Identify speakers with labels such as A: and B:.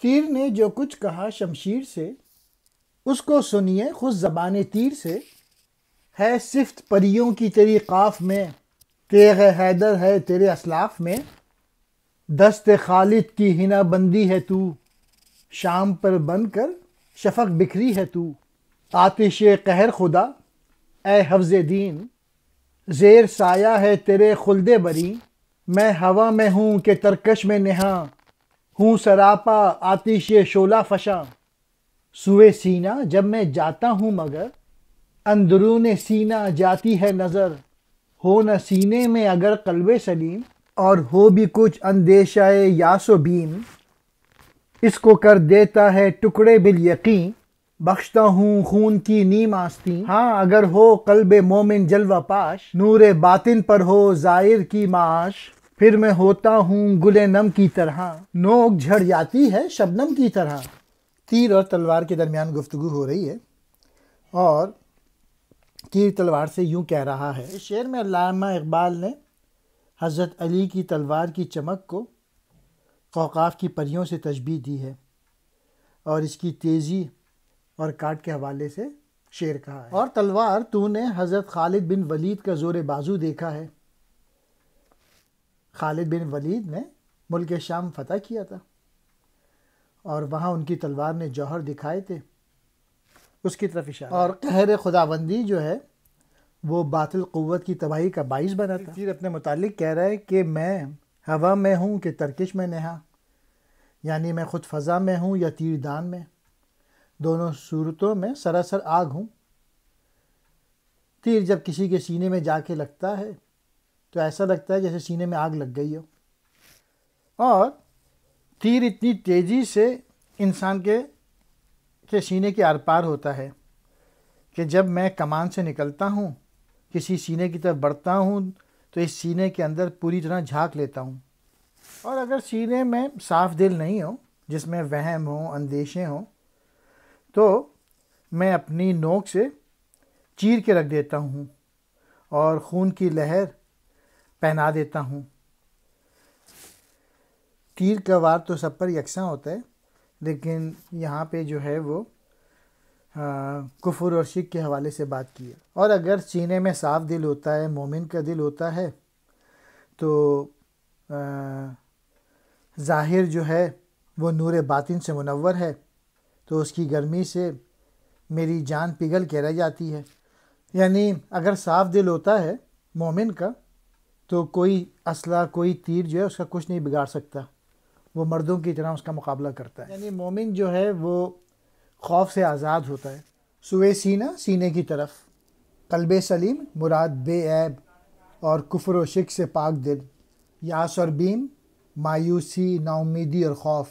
A: تیر نے جو کچھ کہا شمشیر سے، اس کو سنیے خود زبان تیر سے۔ ہے صفت پریوں کی تیری قاف میں، تیغ حیدر ہے تیرے اسلاف میں۔ دست خالد کی ہنا بندی ہے تو، شام پر بن کر شفق بکھری ہے تو۔ آتش قہر خدا اے حفظ دین، زیر سایہ ہے تیرے خلد بری۔ میں ہوا میں ہوں کہ ترکش میں نہاں، ہوں سراپا آتش شعلہ فشاں۔ سوئے سینہ جب میں جاتا ہوں مگر، اندرون سینہ جاتی ہے نظر۔ ہو نہ سینے میں اگر قلب سلیم، اور ہو بھی کچھ اندیشہ یاس و بیم۔ اس کو کر دیتا ہے ٹکڑے بالیقین، بخشتا ہوں خون کی نیم آستین۔ ہاں اگر ہو قلب مومن جلوہ پاش، نور باطن پر ہو ظاہر کی معاش۔ پھر میں ہوتا ہوں گل نم کی طرح، نوک جھڑ جاتی ہے شبنم کی طرح۔ تیر اور تلوار کے درمیان گفتگو ہو رہی ہے، اور تیر تلوار سے یوں کہہ رہا ہے۔ اس شعر میں علامہ اقبال نے حضرت علی کی تلوار کی چمک کو اوقاف کی پریوں سے تشبیہ دی ہے، اور اس کی تیزی اور کاٹ کے حوالے سے شعر کہا ہے۔ اور تلوار تو نے حضرت خالد بن ولید کا زور بازو دیکھا ہے۔ خالد بن ولید نے ملک شام فتح کیا تھا، اور وہاں ان کی تلوار نے جوہر دکھائے تھے، اس کی طرف اشارہ۔ اور قہر خداوندی جو ہے وہ باطل قوت کی تباہی کا باعث بنا تھا۔ تیر اپنے متعلق کہہ رہا ہے کہ میں ہوا میں ہوں کہ ترکش میں نہاں، یعنی میں خود فضا میں ہوں یا تیر دان میں، دونوں صورتوں میں سراسر آگ ہوں۔ تیر جب کسی کے سینے میں جا کے لگتا ہے تو ایسا لگتا ہے جیسے سینے میں آگ لگ گئی ہو، اور تیر اتنی تیزی سے انسان کے سینے کے آر پار ہوتا ہے کہ جب میں کمان سے نکلتا ہوں، کسی سینے کی طرف بڑھتا ہوں تو اس سینے کے اندر پوری طرح جھانک لیتا ہوں۔ اور اگر سینے میں صاف دل نہیں ہو، جس میں وہم ہوں، اندیشے ہوں، تو میں اپنی نوک سے چیر کے رکھ دیتا ہوں اور خون کی لہر پہنا دیتا ہوں۔ تیر کا وار تو سب پر یکساں ہوتا ہے، لیکن یہاں پہ جو ہے وہ کفر اور شرک کے حوالے سے بات کی ہے۔ اور اگر سینے میں صاف دل ہوتا ہے، مومن کا دل ہوتا ہے، تو ظاہر جو ہے وہ نور باطن سے منور ہے، تو اس کی گرمی سے میری جان پگھل کے رہ جاتی ہے۔ یعنی اگر صاف دل ہوتا ہے مومن کا، تو کوئی اسلحہ، کوئی تیر جو ہے اس کا کچھ نہیں بگاڑ سکتا، وہ مردوں کی طرح اس کا مقابلہ کرتا ہے۔ یعنی مومن جو ہے وہ خوف سے آزاد ہوتا ہے۔ سوئے سینہ سینے کی طرف، قلب سلیم مراد بے عیب اور کفر و شرک سے پاک دل، یاس اور بیم مایوسی، نا امیدی اور خوف۔